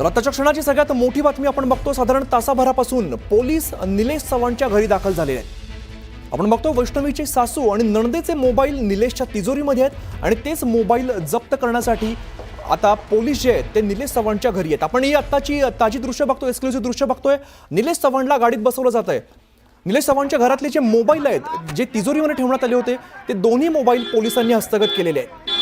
तर आताच्या क्षणाची सगळ्यात मोठी बातमी आपण बघतो। साधारण तासाभरापासून पोलीस निलेश चव्हाणच्या घरी दाखल झालेले आहेत। आपण बघतो वैष्णवीची सासू आणि नणंदेचे मोबाईल निलेशच्या तिजोरीमध्ये आहेत आणि तेच मोबाईल जप्त करण्यासाठी आता पोलीस जे आहेत ते निलेश चव्हाणच्या घरी आहेत। आपण ही आत्ताची ताजी दृश्य बघतोय, एक्सक्लुसिव्ह दृश्य बघतोय। निलेश चव्हाणला गाडीत बसवलं जात आहे। निलेश चव्हाणच्या घरातले जे मोबाईल आहेत जे तिजोरीमध्ये ठेवण्यात आले होते ते दोन्ही मोबाईल पोलिसांनी हस्तगत केलेले आहेत।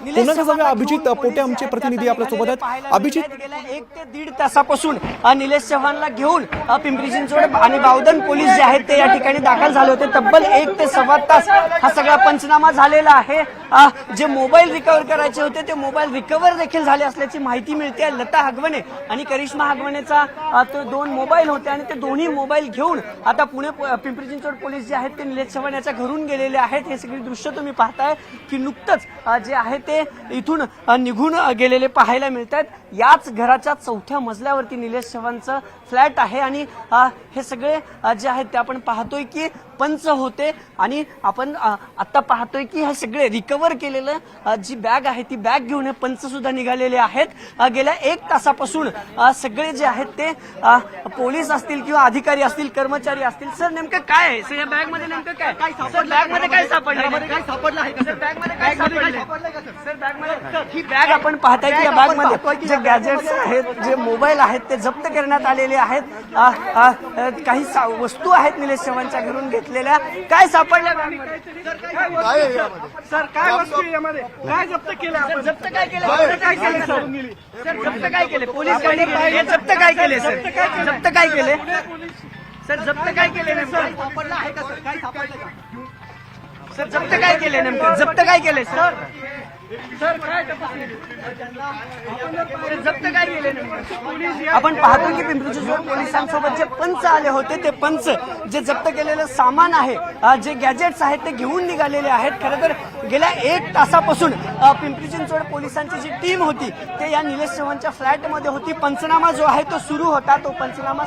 पुन्हा जाऊया अभिजित पोटे आमचे प्रतिनिधी आपल्या सोबत आहेत। अभिजित, गेल्या 1 ते 1.5 तासापासून निलेश चव्हाणला घेऊन पिंपरी चिंचवड आणि बावधन पोलीस जे आहेत ते या ठिकाणी दाखल झाले होते। तब्बल 1 ते सव्वा तास हा सगळा पंचनामा झालेला आहे। जे मोबाईल रिकव्हर करायचे होते ते मोबाईल रिकव्हर देखील झाले असल्याची माहिती मिळते। लता हगवणे आणि करिश्मा हगवणेचा तो 2 मोबाईल होते आणि ते दोन्ही मोबाईल घेऊन आता पुणे पिंपरी चिंचवड पोलीस जे आहेत ते निलेश चव्हाण याच्या घरून गेलेले आहेत। हे सगळी दृश्य तुम्ही पाहताय की नुकतंच जे आहे ते इथून निघून गेलेले पाहायला मिळतात। याच घराच्या 4थ्या मजल्यावरती निलेश चव्हाणचं फ्लॅट आहे आणि हे सगळे जे आहेत ते आपण पाहतोय की पंच होते आणि आपण आता पाहतोय की हे सगळे रिकव्हर केलेलं जी बॅग आहे ती बॅग घेऊन हे पंच सुद्धा निघालेले आहेत। गेल्या 1 तासापासून सगळे जे आहेत ते पोलीस असतील किंवा अधिकारी असतील, कर्मचारी असतील। सर नेमकं काय आहे? सर या बॅग मध्ये नेमकं काय सर बॅग मध्ये काय सापडलं? काय सापडलं आहे सर? बॅग मध्ये काय सापडलं सर? बॅग मध्ये ही बॅग आपण पाहताय की या बॅग मध्ये जे गॅजेट्स आहेत, जे मोबाईल आहेत ते जप्त करण्यात आलेले आहेत। काही वस्तू आहेत निलेश चव्हाणच्या घरून घेतलेल्या। काय सापडल्या सर? काय वस्तू यामध्ये काय जप्त केलं? आपण जप्त काय केलं? काय केलं सर? जप्त काय केले? पोलीस जप्त काय केले सर? जप्त काय केले सर? जप्त काय केले नेमकं? सापडलं आहे का सर? काय सापडलं का सर? जप्त काय केले नेमकं? जप्त काय केले सर? सर काय जप्त काय केले नेमकं? आपण पाहतो की पिंपरी चिंचवड पोलिसांसोबत जे पंच आले होते ते पंच जे जप्त केलेलं सामान आहे, जे गॅजेट्स आहेत ते घेऊन निघालेले आहेत। खरं तर गेल्या 1 तासापासून पिंपरी चिंचवड पोलिसांची जी टीम होती ते या निलेश चव्हाणच्या फ्लॅटमध्ये होती। पंचनामा जो आहे तो सुरू होता, तो पंचनामा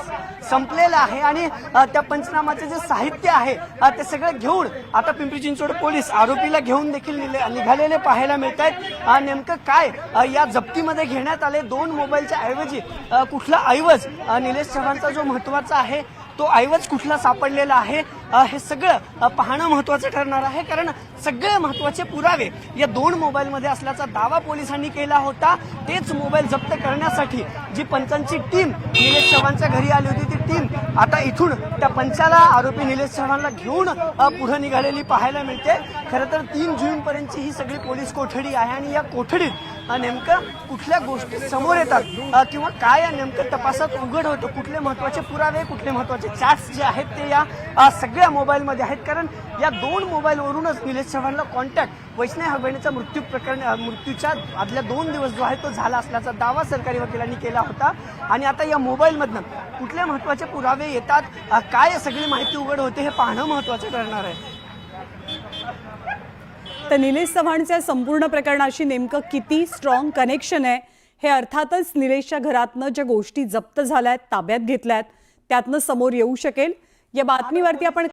संपलेला आहे आणि त्या पंचनामाचे जे साहित्य आहे ते सगळं घेऊन आता पिंपरी चिंचवड पोलीस आरोपीला घेऊन देखील निघालेले पाहायला मिळतात। नेमकं काय या जप्तीमध्ये घेण्यात आले? 2 मोबाईलच्या ऐवजी कुठला ऐवज निलेश चव्हाणचा जो महत्वाचा आहे तो ऐवज कुठला सापडलेला आहे हे सगळं पाहणं महत्वाचं ठरणार आहे। कारण सगळे महत्वाचे पुरावे या 2 मोबाईलमध्ये असल्याचा दावा पोलिसांनी केला होता। तेच मोबाईल जप्त करण्यासाठी जी पंचांची टीम निलेश चव्हाणच्या घरी आली होती ती टीम आता इथून त्या पंचाला आरोपी निलेश चव्हाणला घेऊन पुढे निघालेली पाहायला मिळते। खरं तर 3 जूनपर्यंतची ही सगळी पोलीस कोठडी आहे आणि या कोठडीत नेमकं कुठल्या गोष्टी समोर येतात किंवा काय या नेमकं तपासात उघड होतं, कुठले महत्वाचे पुरावे, कुठले महत्वाचे चॅट्स जे आहेत ते या सगळ्या मोबाईलमध्ये आहेत। कारण या 2 मोबाईलवरूनच निलेश चव्हाणला कॉन्टॅक्ट वैष्णवी हगवणेच्या मृत्यूच्या आदल्या 2 दिवस जो आहे तो झाला असल्याचा दावा सरकारी वकिलांनी केला होता। आणि आता या मोबाईलमधनं कुठले महत्वाचे पुरावे येतात, काय सगळी माहिती उघड होते हे पाहणं महत्वाचं ठरणार आहे। तर निलेश चव्हाणच्या संपूर्ण प्रकरणाशी नेमकं किती स्ट्रॉंग कनेक्शन आहे हे अर्थातच निलेशच्या घरातनं ज्या गोष्टी जप्त झाल्यात, ताब्यात घेतल्यात त्यातनं समोर येऊ शकेल। या बातमीवरती आपण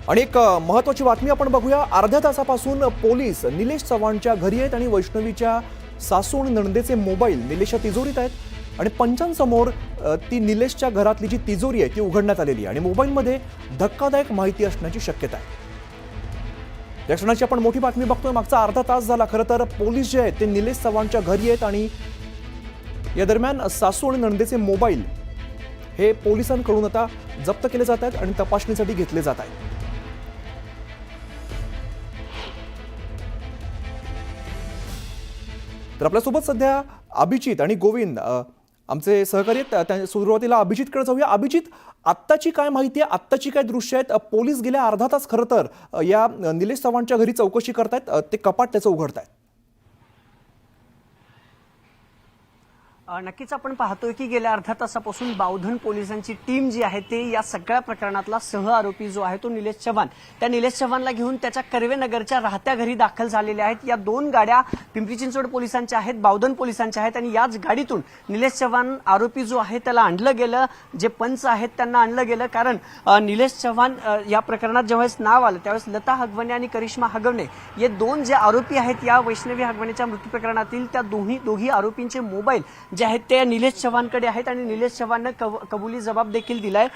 आणि एक महत्त्वाची बातमी आपण बघूया। अर्ध्या तासापासून पोलीस निलेश चव्हाणच्या घरी आहेत आणि वैष्णवीच्या सासू आणि नणंदेचे मोबाईल निलेशच्या तिजोरीत आहेत आणि पंचांसमोर ती निलेशच्या घरातली जी तिजोरी आहे ती उघडण्यात आलेली आहे आणि मोबाईलमध्ये धक्कादायक माहिती असण्याची शक्यता आहे। या क्षणाची आपण मोठी बातमी बघतोय। मागचा अर्धा तास झाला खरं तर पोलीस जे आहेत ते निलेश चव्हाणच्या घरी आहेत आणि या दरम्यान सासू आणि नणंदेचे मोबाईल हे पोलिसांकडून आता जप्त केले जात आहेत आणि तपासणीसाठी घेतले जात आहेत। तर आपल्यासोबत सध्या अभिजित आणि गोविंद आमचे सहकारी आहेत। सुरुवातीला अभिजितकडे जाऊया। अभिजित, आत्ताची काय माहिती आहे, आत्ताची काय दृश्य आहेत? पोलीस गेल्या अर्धा तास खरं तर या निलेश चव्हाणच्या घरी चौकशी करतायत, ते कपाट त्याचं उघडतायत। नक्कीच आपण पाहतोय की गेल्या अर्ध्या तासापासून बावधन पोलिसांची टीम जी आहे ते या सगळ्या प्रकरणातला सह आरोपी जो आहे तो निलेश चव्हाण, त्या निलेश चव्हाणला घेऊन त्याच्या कर्वेनगरच्या राहत्या घरी दाखल झालेल्या आहेत. या 2 गाड्या पिंपरी चिंचवड पोलिसांच्या आहेत, बावधन पोलिसांच्या आहेत आणि याच गाडीतून निलेश चव्हाण आरोपी जो आहे त्याला आणलं गेलं. जे पंच आहेत त्यांना आणलं गेलं, कारण निलेश चव्हाण या प्रकरणात ज्यावेळेस नाव आलं त्यावेळेस लता हगवणे आणि करिश्मा हगवणे हे 2 जे आरोपी आहेत या वैष्णवी हगवणेच्या मृत्यू प्रकरणातील, त्या दोघी आरोपींचे मोबाईल जे आहेत ते निलेश चव्हाणकडे आहेत आणि निलेश चव्हाणने कबुली जबाब देखील दिलाय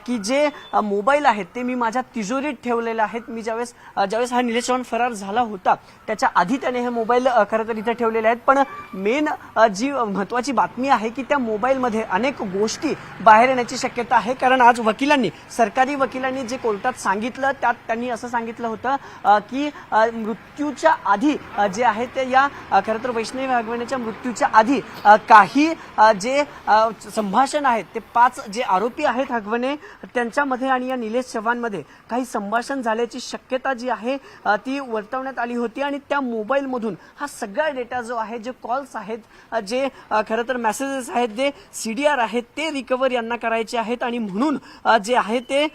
की जे मोबाईल आहेत ते मी माझ्या तिजोरीत ठेवलेले आहेत. मी ज्यावेळेस हा निलेश चव्हाण फरार झाला होता त्याच्या आधी त्याने हे मोबाईल खरं तर इथे ठेवलेले आहेत. पण मेन जी महत्वाची बातमी आहे की त्या मोबाईलमध्ये अनेक गोष्टी बाहेर येण्याची शक्यता आहे, कारण आज सरकारी वकिलांनी जे कोर्टात सांगितलं त्यात त्यांनी असं सांगितलं होतं की मृत्यूच्या आधी जे आहे ते या खरं तर वैष्णवी हगवणेच्या मृत्यूच्या आधी काही जे संभाषण आहेत ते 5 जे आरोपी आहेत हगवणे त्यांच्यामध्ये आणि या निलेश चव्हाणमध्ये काही संभाषण झाल्याची शक्यता जी आहे ती वर्तवण्यात आली होती. आणि त्या मोबाईलमधून हा सगळा डेटा जो आहे, जे कॉल्स आहेत, जे खरं तर मेसेजेस आहेत, जे CDR आहेत ते रिकव्हर यांना करायचे आहेत. आणि म्हणून जे आहे ते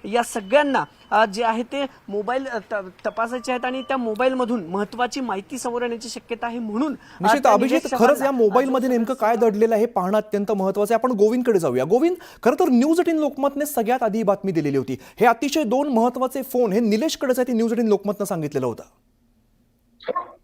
या सगळ्यांना जे आहे ते मोबाईल तपासायचे आहेत आणि त्या मोबाईलमधून महत्वाची माहिती समोर येण्याची शक्यता आहे. म्हणून निश्चित अभिजित, खरंच या मोबाईलमध्ये नेमकं काय दडलेलं आहे पाहणं अत्यंत महत्वाचं आहे. आपण गोविंदकडे जाऊया. गोविंद, खरं तर न्यूज 18 लोकमतने सगळ्यात आधी ही बातमी दिलेली होती. हे अतिशय 2 महत्वाचे फोन हे निलेशकडेच आहे, ते न्यूज 18 लोकमतनं सांगितलेलं होतं.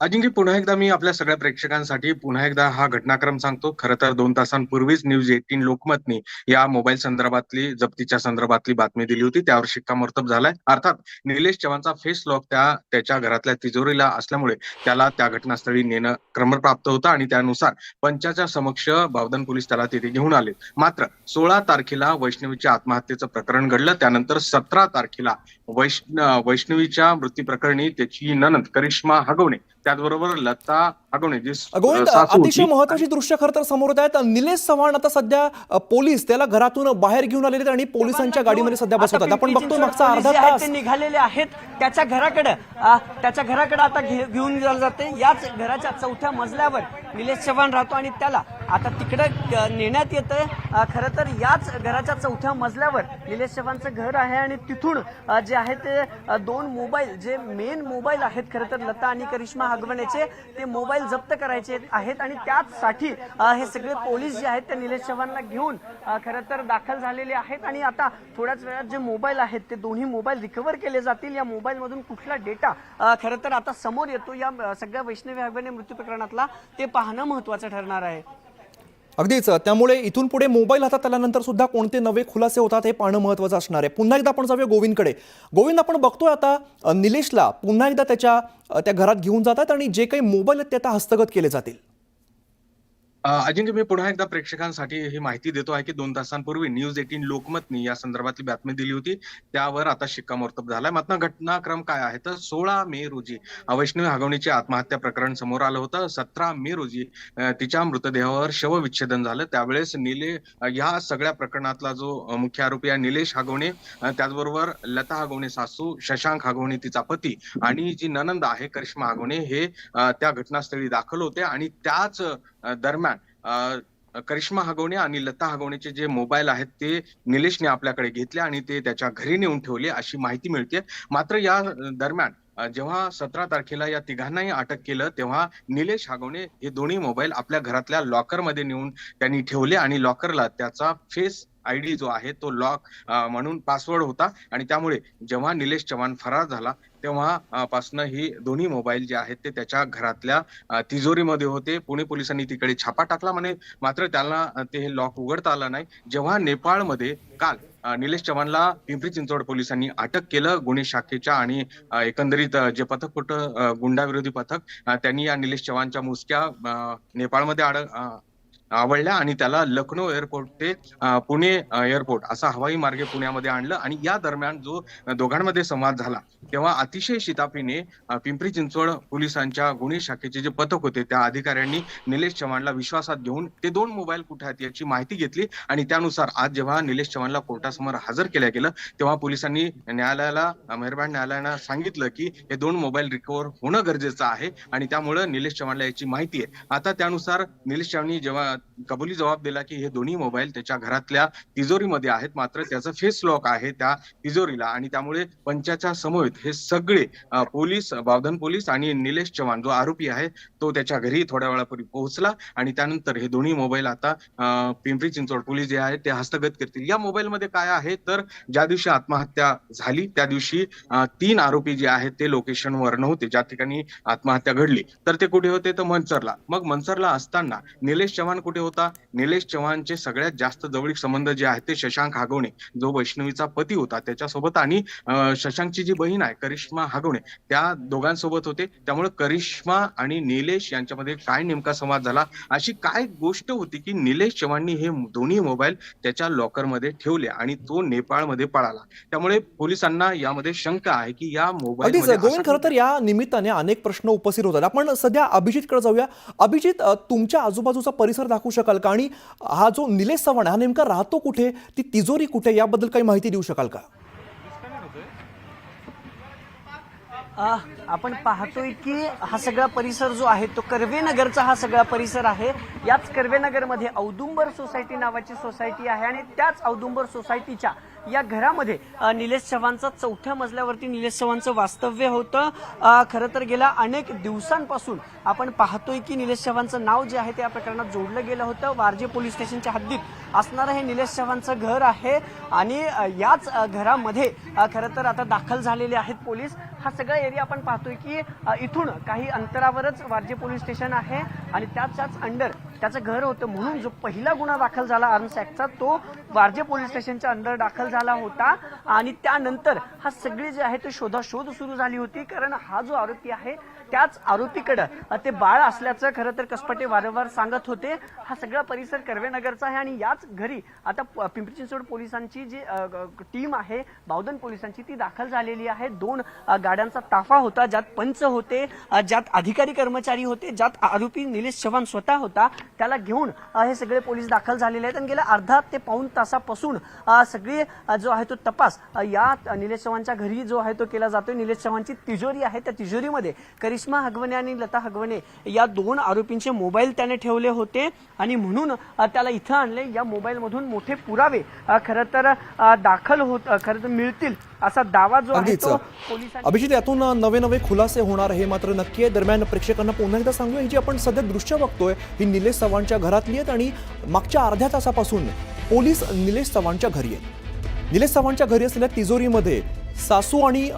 अजिंक्य, पुन्हा एकदा मी आपल्या सगळ्या प्रेक्षकांसाठी पुन्हा एकदा हा घटनाक्रम सांगतो. खरं तर 2 तासांपूर्वीच न्यूज 18 लोकमतने या मोबाईल संदर्भातली जप्तीच्या संदर्भातली बातमी दिली होती. त्यावर शिक्कामोर्तब झालाय. अर्थात निलेश चव्हाणचा फेस लॉक त्याच्या घरातल्या तिजोरीला असल्यामुळे त्याला त्या घटनास्थळी नेणं क्रमप्राप्त होतं आणि त्यानुसार पंचाच्या समक्ष बावधन पोलीस त्याला तिथे घेऊन आले. मात्र 16 तारखेला वैष्णवीच्या आत्महत्येचं प्रकरण घडलं. त्यानंतर 17 तारखेला वैष्णवीच्या मृत्यू प्रकरणी त्याची नणंद करिश्मा हगवणे, त्याचबरोबर लता हगवणे जी गोविंद, सासू अतिशय होती, महत्वाची दृश्य खरं तर समोर येत आहेत. निलेश चव्हाण आता सध्या पोलीस त्याला घरातून बाहेर घेऊन आलेले आहेत आणि पोलिसांच्या गाडीमध्ये सध्या बसवतात. आपण बघतोय मागचा अर्धा तास ते निघालेले आहेत त्याच्या घराकडे आता घेऊन जाते. याच घराच्या 4थ्या मजल्यावर निलेश चव्हाण राहतो आणि त्याला आता तिकडे नेण्यात येतं. खरं तर याच घराच्या 4थ्या मजल्यावर निलेश चव्हाणचं घर आहे आणि तिथून जे आहे ते 2 मोबाईल, जे मेन मोबाईल आहेत खरं तर लता आणि करिश्मा हगवणेचे, ते मोबाईल जप्त करायचे आहेत. आणि त्याचसाठी हे सगळे पोलीस जे आहेत ते निलेश चव्हाणला घेऊन खरं तर दाखल झालेले आहेत. आणि आता थोड्याच वेळात जे मोबाईल आहेत ते दोन्ही मोबाईल रिकव्हर केले जातील. या मोबाईलमधून कुठला डेटा खरं तर आता समोर येतो या सगळ्या वैष्णवी हगवणे मृत्यू प्रकरणातला ते पाहणं महत्वाचं ठरणार आहे. अगदीच, त्यामुळे इथून पुढे मोबाईल हातात आल्यानंतर सुद्धा कोणते नवे खुलासे होतात हे पाहणं महत्वाचं असणार आहे. पुन्हा एकदा आपण जाऊया गोविंदकडे. गोविंद, आपण बघतोय आता निलेशला पुन्हा एकदा त्या घरात घेऊन जातात आणि जे काही मोबाईल आहेत ते आता हस्तगत केले जातील. अजिंक्य, मी पुन्हा एकदा प्रेक्षकांसाठी ही माहिती देतो आहे की 2 तासांपूर्वी न्यूज 18 लोकमतनी या संदर्भातली बातमी दिली होती. त्यावर आता शिक्कामोर्तब झालाय. मात्र घटनाक्रम काय आहे तर 16 मे रोजी वैष्णवी हगवणेचे आत्महत्या प्रकरण समोर आलं होतं. 17 मे रोजी तिच्या मृतदेहावर शवविच्छेदन झालं. त्यावेळेस या सगळ्या प्रकरणातला जो मुख्य आरोपी आहे निलेश हगवणे, त्याचबरोबर लता हगवणे सासू, शशांक हगवणे तिचा पती आणि जी नणंद आहे करिश्मा हगवणे हे त्या घटनास्थळी दाखल होते. आणि त्याच दरम्यान करिश्मा हगवणे आणि लता हगवणेचे जे मोबाईल आहेत ते निलेशने आपल्याकडे घेतले आणि ते त्याच्या घरी नेऊन ठेवले अशी माहिती मिळते. मात्र या दरम्यान जेव्हा 17 तारखेला या तिघांनाही अटक केलं तेव्हा निलेश हगवणे हे दोन्ही मोबाईल आपल्या घरातल्या लॉकरमध्ये नेऊन त्यांनी ठेवले आणि लॉकरला त्याचा फेस ID जो आहे तो लॉक म्हणून पासवर्ड होता. आणि त्यामुळे जेव्हा निलेश चव्हाण फरार झाला तेव्हा पासनं ही दोन्ही मोबाईल जे आहेत ते त्याच्या घरातल्या तिजोरीमध्ये होते. पुणे पोलिसांनी तिकडे छापा टाकला मात्र त्याला ते लॉक उघडता आलं नाही. जेव्हा नेपाळमध्ये काल निलेश चव्हाणला पिंपरी चिंचवड पोलिसांनी अटक केलं, गुन्हे शाखेच्या आणि एकंदरीत जे पथक होतं गुंडाविरोधी पथक, त्यांनी या निलेश चव्हाणच्या मुसक्या नेपाळमध्ये आवडल्या आणि त्याला लखनौ एअरपोर्ट ते पुणे एअरपोर्ट असा हवाई मार्गे पुण्यामध्ये आणलं. आणि या दरम्यान जो दोघांमध्ये संवाद झाला तेव्हा अतिशय शिताफीने पिंपरी चिंचवड पोलिसांच्या गुन्हे शाखेचे जे पथक होते त्या अधिकाऱ्यांनी निलेश चव्हाणला विश्वासात घेऊन ते 2 मोबाईल कुठे आहेत याची माहिती घेतली. आणि त्यानुसार आज जेव्हा निलेश चव्हाणला कोर्टासमोर हजर केलं गेलं तेव्हा पोलिसांनी मेहरबान न्यायालयानं सांगितलं की हे 2 मोबाईल रिकव्हर होणं गरजेचं आहे आणि त्यामुळे निलेश चव्हाणला याची माहिती आहे. आता त्यानुसार निलेश चव्हाणनी जेव्हा कबुली जबाब दिला की हे दोन्ही मोबाईल त्याच्या घरातल्या तिजोरीमध्ये आहेत, मात्र त्याचं फेस लॉक आहे त्या तिजोरीला आणि त्यामुळे पंचाच्या समवेत हे सगळे पोलीस, बावधन पोलीस आणि निलेश चव्हाण जो आरोपी आहे तो त्याच्या घरी थोड्या वेळापूर्वी पोहोचला आणि त्यानंतर हे दोन्ही मोबाईल आता पिंपरी चिंचवड पोलीस जे आहे ते हस्तगत करतील. या मोबाईलमध्ये काय आहे तर ज्या दिवशी आत्महत्या झाली त्या दिवशी 3 आरोपी जे आहेत ते लोकेशनवर नव्हते, ज्या ठिकाणी आत्महत्या घडली तर ते कुठे होते तर मनसरला. मग मनसरला असताना निलेश चव्हाण कुठे होता? निलेश चव्हाणचे सगळ्यात जास्त जवळीक संबंध जे आहेत ते शशांक हागवणे जो वैष्णवीचा पती होता त्याच्यासोबत आणि शशांकची जी बहीण आहे करिश्मा हागवणे त्या दोघांसोबत होते. त्यामुळे करिश्मा आणि निलेश यांच्यामध्ये काय नेमका संवाद झाला, अशी काय गोष्ट होती की निलेश चव्हाणनी हे दोन्ही मोबाईल त्याच्या लॉकरमध्ये ठेवले आणि तो नेपाळमध्ये पळाला. त्यामुळे पोलिसांना यामध्ये शंका आहे की या अगदीच मोबाईल गोविंद, खरं तर या निमित्ताने अनेक प्रश्न उपस्थित होतात. आपण सध्या अभिजितकडे जाऊया. अभिजित, तुमच्या आजूबाजूचा परिसर दाखवू शकाल का? आणि हा जो निलेश चव्हाण हा नेमका राहतो कुठे, ती तिजोरी कुठे, याबद्दल काही माहिती देऊ शकाल का? आपण पाहतोय की हा सगळा परिसर जो आहे तो कर्वेनगरचा हा सगळा परिसर आहे. याच कर्वेनगरमध्ये औदुंबर सोसायटी नावाची सोसायटी आहे आणि त्याच औदुंबर सोसायटीच्या या घरामध्ये निलेश चव्हाणचा 4थ्या मजल्यावरती निलेश चव्हाणचं वास्तव्य होतं. खरं तर गेल्या अनेक दिवसांपासून आपण पाहतोय की निलेश चव्हाणचं नाव जे आहे ते या प्रकरणात जोडलं गेलं होतं. वारजे पोलीस स्टेशनच्या हद्दीत असणारं हे निलेश चव्हाणचं घर आहे आणि याच घरामध्ये खरं तर आता दाखल झालेले आहेत पोलीस. हा सगळा एरिया आपण पाहतोय की इथून काही अंतरावरच वारजे पोलीस स्टेशन आहे आणि त्याच्याच अंडर त्याचं घर होतं, म्हणून जो पहिला गुन्हा दाखल झाला आर्म्स ऍक्टचा तो वारजे पोलीस स्टेशनच्या अंडर दाखल झाला होता. आणि त्यानंतर हा सगळी जे आहे ते शोधाशोध सुरू झाली होती, कारण हा जो आरोपी आहे त्याच आरोपीकडे ते बाळ असल्याचं खरं तर कसपटे वारंवार सांगत होते. हा सगळा परिसर कर्वेनगरचा आहे आणि याच घरी आता पिंपरी चिंचवड पोलिसांची जी टीम आहे बावधन पोलिसांची ती दाखल झालेली आहे. 2 गाड्यांचा ताफा होता, ज्यात पंच होते, ज्यात अधिकारी कर्मचारी होते, ज्यात आरोपी निलेश चव्हाण स्वतः होता. त्याला घेऊन हे सगळे पोलीस दाखल झालेले आहेत आणि गेल्या अर्धा ते पाऊण तासापासून सगळे जो आहे तो तपास या निलेश चव्हाणच्या घरी जो आहे तो केला जातोय. निलेश चव्हाणची तिजोरी आहे, त्या तिजोरीमध्ये करिश्मा हगवणे आणि लता हगवणे या 2 आरोपींचे मोबाईल त्याने ठेवले होते आणि म्हणून त्याला इथं आणले. या मोबाईलमधून मोठे पुरावे खरं तर दाखल खरं तर मिळतील असा दावा जो आहे तो पोलिसांनी. अभिजित, यातून नवे नवे खुलासे होणार हे मात्र नक्की आहे. दरम्यान प्रेक्षकांना पुन्हा एकदा सांगूया, ही जी आपण सध्या दृश्य बघतोय ही निलेश चव्हाणच्या घरातली आहेत आणि मागच्या अर्ध्या तासापासून पोलीस निलेश चव्हाणच्या घरी आहेत. निलेश चव्हाणच्या घरी असलेल्या तिजोरीमध्ये सासू आणि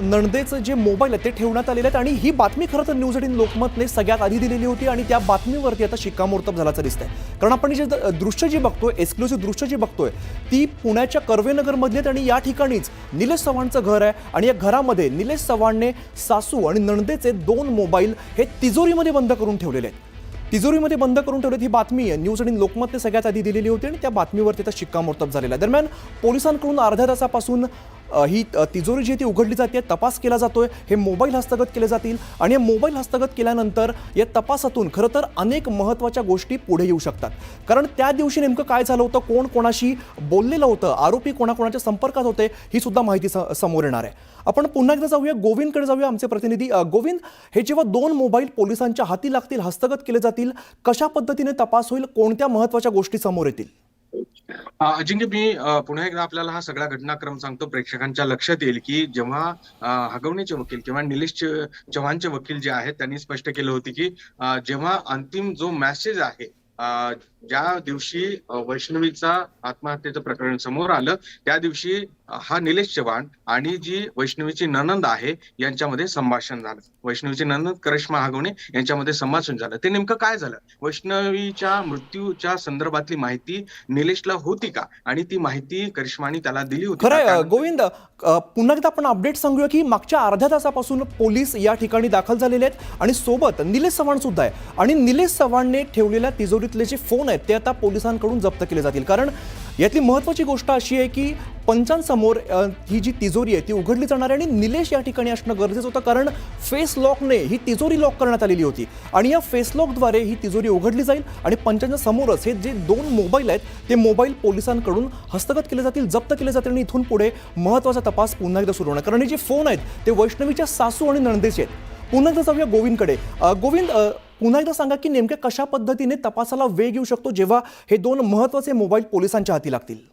नणदेचं जे मोबाईल आहे ते ठेवण्यात आलेले आहेत आणि ही बातमी खरं तर न्यूज 18 लोकमतने सगळ्यात आधी दिलेली होती आणि त्या बातमीवरती आता शिक्कामोर्तब झाल्याचं दिसतंय. कारण आपण जे दृश्य जी बघतोय, एक्सक्लुसिव्ह दृश्य जी बघतोय ती पुण्याच्या कर्वेनगरमधली आहेत आणि या ठिकाणीच निलेश चव्हाणचं घर आहे आणि या घरामध्ये निलेश चव्हाणने सासू आणि नणदेचे 2 मोबाईल हे तिजोरीमध्ये बंद करून ठेवलेले आहेत. तिजोरीमध्ये बंद करून ठेवलेत ही बातमी न्यूज 18 लोकमतने सगळ्यात आधी दिलेली होती आणि त्या बातमीवरती आता शिक्कामोर्तब झालेला आहे. दरम्यान पोलिसांकडून अर्ध्या तासापासून ही तिजोरी जी ती उघडली जाते, तपास केला जातोय, हे मोबाईल हस्तगत केले जातील आणि हे मोबाईल हस्तगत केल्यानंतर या तपासातून खरं तर अनेक महत्त्वाच्या गोष्टी पुढे येऊ शकतात. कारण त्या दिवशी नेमकं काय झालं होतं, कोण कोणाशी बोललेलं होतं, आरोपी कोणाकोणाच्या संपर्कात होते, ही सुद्धा माहिती समोर येणार आहे. आपण पुन्हा एकदा जाऊया, गोविंदकडे जाऊया, आमचे प्रतिनिधी. गोविंद, हे जेव्हा 2 मोबाईल पोलिसांच्या हाती लागतील, हस्तगत केले जातील, कशा पद्धतीने तपास होईल, कोणत्या महत्त्वाच्या गोष्टी समोर येतील? अजिंक्य, मी पुन्हा एकदा आपल्याला हा सगळा घटनाक्रम सांगतो. प्रेक्षकांच्या लक्षात येईल की जेव्हा हगवणेचे वकील किंवा निलेश चव्हाणचे वकील जे आहेत त्यांनी स्पष्ट केलं होते की जेव्हा अंतिम जो मेसेज आहे ज्या दिवशी वैष्णवीचा आत्महत्येचं प्रकरण समोर आलं त्या दिवशी हा निलेश चव्हाण आणि जी वैष्णवीची नणंद आहे यांच्यामध्ये संभाषण झालं. वैष्णवीची नणंद करिश्मा हागवणे यांच्यामध्ये संभाषण झालं. ते नेमकं काय झालं, वैष्णवीच्या मृत्यूच्या संदर्भातली माहिती निलेशला होती का आणि ती माहिती करिश्माने त्याला दिली होती? खरं गोविंद, पुन्हा एकदा आपण अपडेट सांगूया की मागच्या अर्ध्या तासापासून पोलीस या ठिकाणी दाखल झालेले आहेत आणि सोबत निलेश चव्हाण सुद्धा आहे आणि निलेश चव्हाणने ठेवलेल्या तिजोरीतले जे फोन आहेत ते आता पोलिसांकडून जप्त केले जातील. कारण यातली महत्त्वाची गोष्ट अशी आहे की पंचांसमोर ही जी तिजोरी आहे ती उघडली जाणार आहे आणि निलेश या ठिकाणी असणं गरजेचं होतं, कारण फेस लॉकने ही तिजोरी लॉक करण्यात आलेली होती आणि या फेस लॉकद्वारे ही तिजोरी उघडली जाईल आणि पंचांच्या समोरच हे जे 2 मोबाईल आहेत ते मोबाईल पोलिसांकडून हस्तगत केले जातील, जप्त केले जातील आणि इथून पुढे महत्त्वाचा तपास पुन्हा एकदा सुरू होणार. कारण हे जे फोन आहेत ते वैष्णवीच्या सासू आणि नणदेचे आहेत. पुन्हा एकदा जाऊया गोविंदकडे. गोविंद, पुन्हा एकदा सांगा की नेमक्या कशा पद्धतीने तपासाला वेग येऊ शकतो जेव्हा हे दोन महत्त्वाचे मोबाईल पोलिसांच्या हाती लागतील?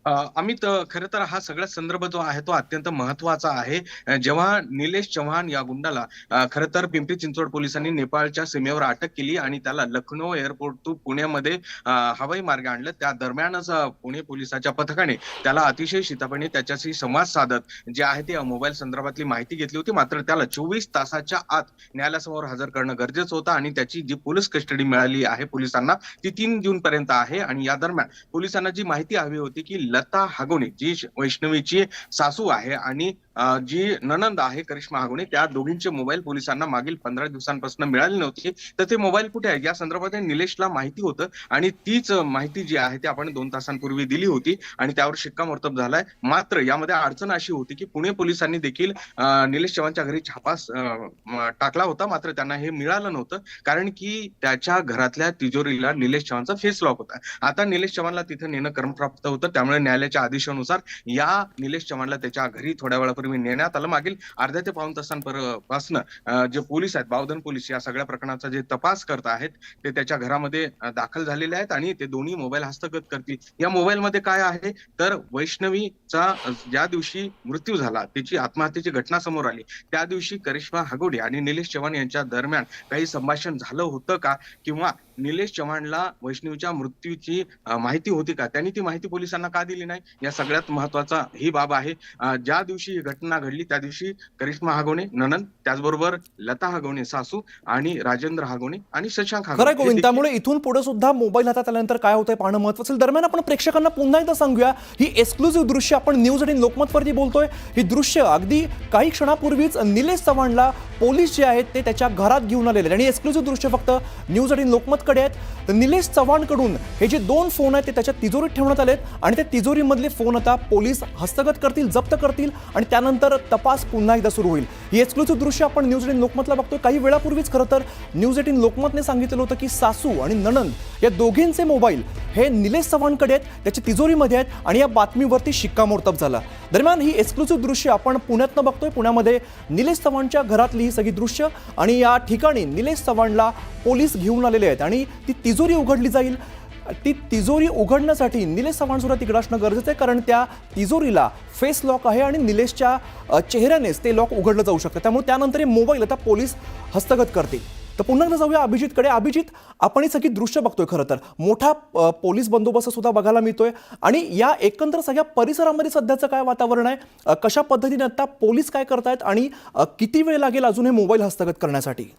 अमित, खरं तर हा सगळा संदर्भ जो आहे तो अत्यंत महत्वाचा आहे. जेव्हा निलेश चव्हाण या गुंडाला खरं तर पिंपरी चिंचवड पोलिसांनी नेपाळच्या सीमेवर अटक केली आणि त्याला लखनौ एअरपोर्ट टू पुण्यामध्ये हवाई मार्गे आणलं, त्या दरम्यानच पुणे पोलिसांच्या पथकाने त्याला अतिशय शितापणे त्याच्याशी संवाद साधत जे आहे ते मोबाईल संदर्भातली माहिती घेतली होती. मात्र त्याला 24 तासाच्या आत न्यायालयासमोर हजर करणं गरजेचं होतं आणि त्याची जी पोलीस कस्टडी मिळाली आहे पोलिसांना ती 3 जून पर्यंत आहे. आणि या दरम्यान पोलिसांना जी माहिती हवी होती की लता हगवणे जी वैष्णवीची सासू आहे आणि जी ननंद आहे करिश्मा हगवणे, त्या दोघींचे मोबाईल पोलिसांना मागील 15 दिवसांपासून मिळाले नव्हते. तर ते मोबाईल कुठे आहे या संदर्भात निलेशला माहिती होतं आणि तीच माहिती जी आहे ती आपण 2 तासांपूर्वी दिली होती आणि त्यावर शिक्कामोर्तब झालाय. मात्र यामध्ये अडचण अशी होती की पुणे पोलिसांनी देखील निलेश चव्हाणच्या घरी छापा टाकला होता, मात्र त्यांना हे मिळालं नव्हतं कारण की त्याच्या घरातल्या तिजोरीला निलेश चव्हाणचा फेस लॉक होता. आता निलेश चव्हाणला तिथे नेणं क्रमप्राप्त होतं, त्यामुळे न्यायालयाच्या आदेशानुसार या निलेश चव्हाणला त्याच्या घरी थोड्या वेळापूर्वी नेण्यात आलं. मागील अर्ध्या ते पाऊण तासांपासून जे पोलीस आहेत, बावधन पोलीस या सगळ्या प्रकरणाचा जे तपास करत आहेत ते त्याच्या घरामध्ये दाखल झालेले आहेत आणि ते दोन्ही मोबाईल हस्तगत करतील. या मोबाईलमध्ये काय आहे तर वैष्णवीचा ज्या दिवशी मृत्यू झाला, त्याची आत्महत्येची घटना समोर आली, त्या दिवशी करिश्मा हगवणे आणि निलेश चव्हाण यांच्या दरम्यान काही संभाषण झालं होतं का, किंवा निलेश चव्हाणला वैष्णवीच्या मृत्यूची माहिती होती का, त्यांनी ती माहिती पोलिसांना का दिली नाही, या सगळ्यात महत्वाचा ही बाब आहे. ज्या दिवशी ही घटना घडली त्या दिवशी करिश्मा हगवणे ननंद, त्याचबरोबर लता हगवणे सासू आणि राजेंद्र हगवणे आणि शशांक खरं हगवणे गोविंद, त्यामुळे इथून पुढे सुद्धा मोबाईल हातात आल्यानंतर काय होतंय पाहणं महत्त्वाचं. दरम्यान आपण प्रेक्षकांना पुन्हा एकदा सांगूया, ही एक्सक्लुझिव्ह दृश्य आपण न्यूज 18 लोकमतवरती बोलतोय. ही दृश्य अगदी काही क्षणापूर्वीच निलेश चव्हाणला पोलीस जे आहेत ते त्याच्या घरात घेऊन आलेले आणि एक्सक्लुझिव्ह दृश्य फक्त न्यूज 18 लोकमतकडे आहेत. तर निलेश चव्हाणकडून हे जे 2 फोन आहेत ते त्याच्या तिजोरीत ठेवण्यात आलेत आणि त्या तिजोरीमधले फोन आता पोलीस हस्तगत करतील, जप्त करतील आणि त्यानंतर तपास पुन्हा एकदा सुरू होईल. ही एक्सक्लुझिव्ह दृश्य आपण न्यूज 18 लोकमतला बघतोय. काही वेळापूर्वीच खरं तर न्यूज 18 लोकमतने सांगितलं होतं की सासू आणि ननंद या दोघींचे मोबाईल हे निलेश चव्हाणकडे आहेत, त्याच्या तिजोरीमध्ये आहेत आणि या बातमीवरती शिक्कामोर्तब झाला. दरम्यान ही एक्सक्लुझिव्ह दृश्य आपण पुण्यातनं बघतोय. पुण्यामध्ये निलेश चव्हाणच्या घरातली ही सगळी दृश्य आणि या ठिकाणी निलेश चव्हाणला पोलीस घेऊन आलेले आहेत आणि ती तिजोरी उघडली जाईल. ती तिजोरी उघडण्यासाठी निलेश चव्हाण सुद्धा तिकडे असणं गरजेचं आहे, कारण त्या तिजोरीला फेस लॉक आहे आणि निलेशच्या चेहऱ्यानेच ते लॉक उघडलं जाऊ शकतं. त्यामुळे त्यानंतर हे मोबाईल आता पोलीस हस्तगत करतील. तर पुन्हा एकदा जाऊया अभिजितकडे. अभिजित, आपण ही सगळी दृश्य बघतोय, खरं तर मोठा पोलीस बंदोबस्त सुद्धा बघायला मिळतोय आणि या एकंदर सगळ्या परिसरामध्ये सध्याचं काय वातावरण आहे, कशा पद्धतीने आता पोलीस काय करतायत आणि किती वेळ लागेल अजून हे मोबाईल हस्तगत करण्यासाठी?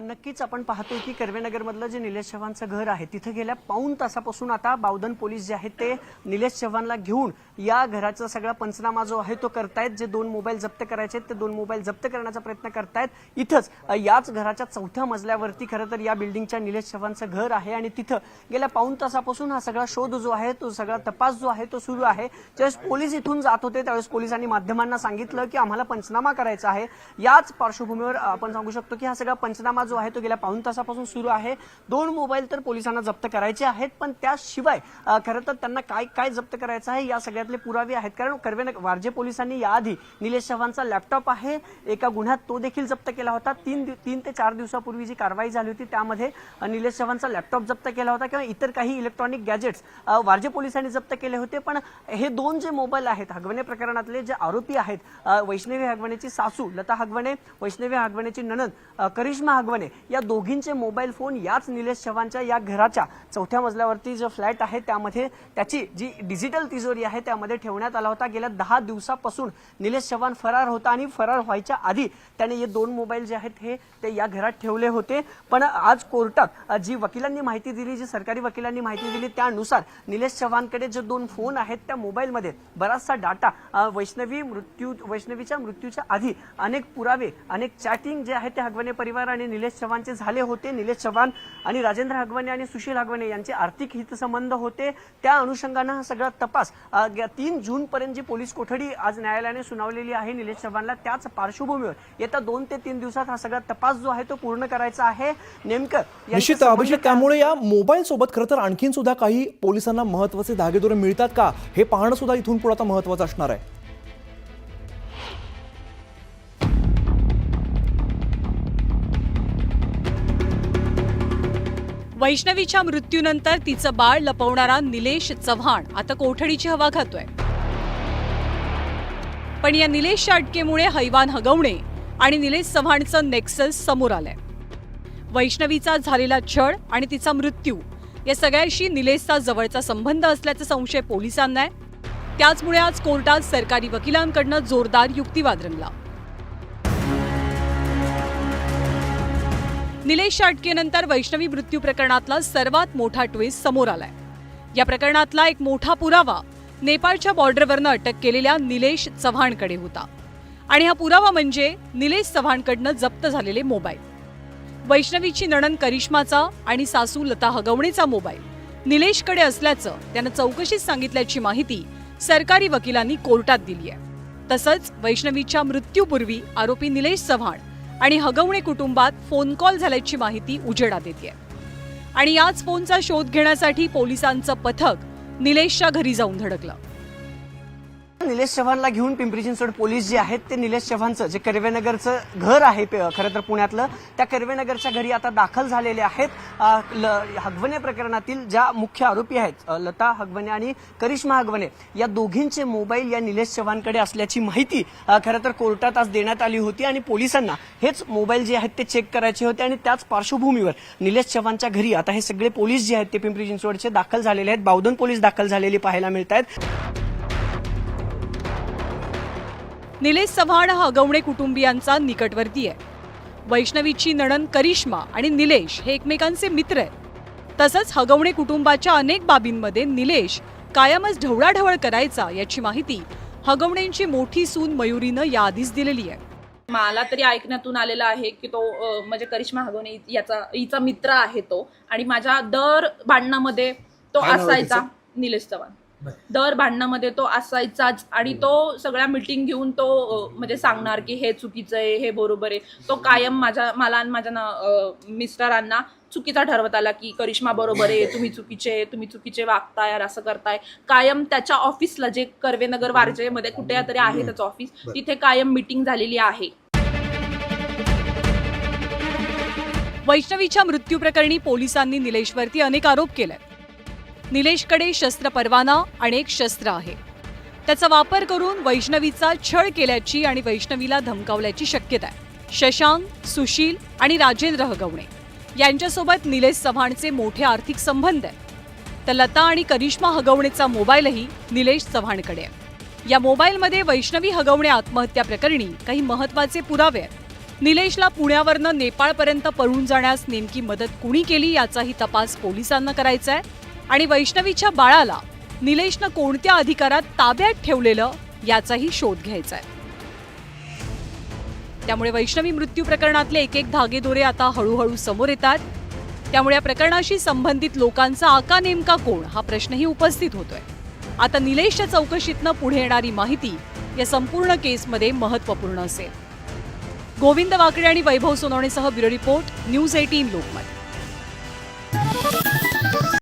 नक्कीच आपण पाहतोय की कर्वेनगरमधलं जे निलेश चव्हाणचं घर आहे तिथे गेल्या पाऊण तासापासून आता बावधन पोलीस जे आहेत ते निलेश चव्हाणला घेऊन या घराचा सगळा पंचनामा जो आहे तो करतायत. जे 2 मोबाईल जप्त करायचे ते 2 मोबाईल जप्त करण्याचा प्रयत्न करतायत. इथंच याच घराच्या 4थ्या मजल्यावरती खरं तर या बिल्डिंगच्या निलेश चव्हाणचं घर आहे आणि तिथं गेल्या पाऊण तासापासून हा सगळा शोध जो आहे तो सगळा तपास जो आहे तो सुरू आहे. ज्यावेळेस पोलीस इथून जात होते त्यावेळेस पोलिसांनी माध्यमांना सांगितलं की आम्हाला पंचनामा करायचा आहे. याच पार्श्वभूमीवर आपण सांगू शकतो की हा सगळा पंचनामा जो आहे तो गेल्या पाऊण तासापासून सुरू आहे. 2 मोबाईल तर पोलिसांना जप्त करायचे आहेत, पण त्याशिवाय खरं तर त्यांना काय काय जप्त करायचं आहे या सगळ्यातले पुरावे आहेत. कारण वारजे पोलिसांनी याआधी निलेश चव्हाणचा लॅपटॉप आहे एका गुन्ह्यात तो देखील जप्त केला होता. 3 ते 4 दिवसापूर्वी जी कारवाई झाली होती त्यामध्ये निलेश चव्हाणचा लॅपटॉप जप्त केला होता किंवा इतर काही इलेक्ट्रॉनिक गॅजेट्स वारजे पोलिसांनी जप्त केले होते. पण हे 2 जे मोबाईल आहेत हगवणे प्रकरणातले जे आरोपी आहेत वैष्णवी हगवणेची सासू लता हगवणे, वैष्णवी हगवणेची ननंद करिश्मा हगवणे, या दोघींचे मोबाईल फोन याच निलेश चव्हाणच्या या घराच्या 4थ्या मजल्यावरती जो फ्लॅट आहे त्यामध्ये त्याची जी डिजिटल तिजोरी आहे त्यामध्ये ठेवण्यात आला होता. गेल्या 10 दिवसापासून निलेश चव्हाण फरार होता आणि फरार व्हायच्या आधी त्याने हे 2 मोबाईल जे आहेत ते या घरात ठेवले होते. पण आज कोर्टात जी वकिलांनी माहिती दिली, जी सरकारी वकिलांनी माहिती दिली त्यानुसार निलेश चव्हाणकडे जे 2 फोन आहेत त्या मोबाईलमध्ये बराचसा डाटा वैष्णवीच्या मृत्यूच्या आधी अनेक पुरावे, अनेक चॅटिंग जे आहे ते हगवणे परिवार आणि निलेश चव्हाणचे झाले होते. निलेश चव्हाण आणि राजेंद्र हगवणे आणि सुशील हगवणे यांचे आर्थिक हितसंबंध होते. त्या अनुषंगाने हा सगळा तपास 3 जून पर्यंत जी पोलीस कोठडी आज न्यायालयाने सुनावलेली आहे निलेश चव्हाणला, त्याच पार्श्वभूमीवर येत्या 2 ते 3 दिवसात हा सगळा तपास जो आहे तो पूर्ण करायचा आहे. नेमकं निश्चित अभिजित, त्यामुळे या मोबाईल सोबत खरं तर आणखीन सुद्धा काही पोलिसांना महत्त्वाचे धागेदोरे मिळतात का, हे पाहणं सुद्धा इथून पुढे आता महत्त्वाचं असणार आहे. वैष्णवीच्या मृत्यूनंतर तिचं बाळ लपवणारा निलेश चव्हाण आता कोठडीची हवा खातोय. पण या निलेशच्या अटकेमुळे हैवान हगवणे आणि निलेश चव्हाणचं नेक्सस समोर आलंय. वैष्णवीचा झालेला छळ आणि तिचा मृत्यू या सगळ्याशी निलेशचा जवळचा संबंध असल्याचा संशय पोलिसांना आहे. त्याचमुळे आज कोर्टात सरकारी वकिलांकडनं जोरदार युक्तिवाद रंगला. निलेशच्या अटकेनंतर वैष्णवी मृत्यू प्रकरणातला सर्वात मोठा ट्विस्ट समोर आलाय. या प्रकरणातला एक मोठा पुरावा नेपाळच्या बॉर्डरवरनं अटक केलेल्या निलेश चव्हाणकडे होता आणि हा पुरावा म्हणजे निलेश चव्हाणकडनं जप्त झालेले मोबाईल. वैष्णवीची नणंद करिश्माचा आणि सासू लता हगवणेचा मोबाईल निलेशकडे असल्याचं त्यानं चौकशीत सांगितल्याची माहिती सरकारी वकिलांनी कोर्टात दिली आहे. तसंच वैष्णवीच्या मृत्यूपूर्वी आरोपी निलेश चव्हाण आणि हगवणे कुटुंबात फोन कॉल झाल्याची माहिती उजेडात येते आणि याच फोनचा शोध घेण्यासाठी पोलिसांचं पथक निलेशच्या घरी जाऊन धडकलं. निलेश चव्हाणला घेऊन पिंपरी चिंचवड पोलीस जे आहेत ते निलेश चव्हाणचं जे कर्वेनगरचं घर आहे खरं तर पुण्यातलं, त्या कर्वेनगरच्या घरी आता दाखल झालेले आहेत. हगवणे प्रकरणातील ज्या मुख्य आरोपी आहेत लता हगवणे आणि करिश्मा हगवणे या दोघींचे मोबाईल या निलेश चव्हाणकडे असल्याची माहिती खरं तर कोर्टात आज देण्यात आली होती आणि पोलिसांना हेच मोबाईल जे आहेत ते चेक करायचे होते आणि त्याच पार्श्वभूमीवर निलेश चव्हाणच्या घरी आता हे सगळे पोलीस जे आहेत ते पिंपरी चिंचवडचे दाखल झालेले आहेत. बावधन पोलीस दाखल झालेले पाहायला मिळत आहेत. निलेश चव्हाण हा हगवणे कुटुंबियांचा निकटवर्ती आहे. वैष्णवीची नणंद करिश्मा आणि निलेश हे एकमेकांचे मित्र आहेत. तसंच हगवणे कुटुंबाच्या अनेक बाबींमध्ये निलेश कायमच ढवळाढवळ करायचा याची माहिती हगवणेंची मोठी सून मयुरीनं याआधीच दिलेली आहे. मला तरी ऐकण्यातून आलेलं आहे की तो म्हणजे करिश्मा हगवणे हिचा मित्र आहे तो, आणि माझ्या दर भांडणामध्ये तो असायचा. निलेश चव्हाण दर भांडणामध्ये तो असायचाच आणि तो सगळ्या मीटिंग घेऊन तो म्हणजे सांगणार की हे चुकीचं आहे, हे बरोबर आहे. तो कायम मला आणि माझ्या मिस्टरांना चुकीचा ठरवत आला की करिश्मा बरोबर आहे, तुम्ही चुकीचे वागताय, असं करताय. कायम त्याच्या ऑफिसला जे कर्वेनगर वारजेमध्ये कुठे तरी आहे त्याचं ऑफिस, तिथे कायम मीटिंग झालेली आहे. वैष्णवीच्या मृत्यू प्रकरणी पोलिसांनी निलेशवरती अनेक आरोप केले. निलेशकडे शस्त्र परवाना आणि एक शस्त्र आहे. त्याचा वापर करून वैष्णवीचा छळ केल्याची आणि वैष्णवीला धमकावल्याची शक्यता आहे. शशांक, सुशील आणि राजेंद्र हगवणे यांच्यासोबत निलेश चव्हाणचे मोठे आर्थिक संबंध आहेत. तर लता आणि करिश्मा हगवणेचा मोबाईलही निलेश चव्हाणकडे आहे. या मोबाईलमध्ये वैष्णवी हगवणे आत्महत्या प्रकरणी काही महत्त्वाचे पुरावे आहेत. निलेशला पुण्यावरनं नेपाळपर्यंत पळून जाण्यास नेमकी मदत कुणी केली याचाही तपास पोलिसांना करायचा आहे आणि वैष्णवीच्या बाळाला निलेशनं कोणत्या अधिकारात ताब्यात ठेवलेलं याचाही शोध घ्यायचा आहे. त्यामुळे वैष्णवी मृत्यू प्रकरणातले एक धागेदोरे आता हळूहळू समोर येतात. त्यामुळे या प्रकरणाशी संबंधित लोकांचा आका नेमका कोण हा प्रश्नही उपस्थित होतोय. आता निलेशच्या चौकशीतनं पुढे येणारी माहिती या संपूर्ण केसमध्ये महत्त्वपूर्ण असेल. गोविंद वाकडे आणि वैभव सोनवणेसह ब्युरो रिपोर्ट, न्यूज 18 लोकमत.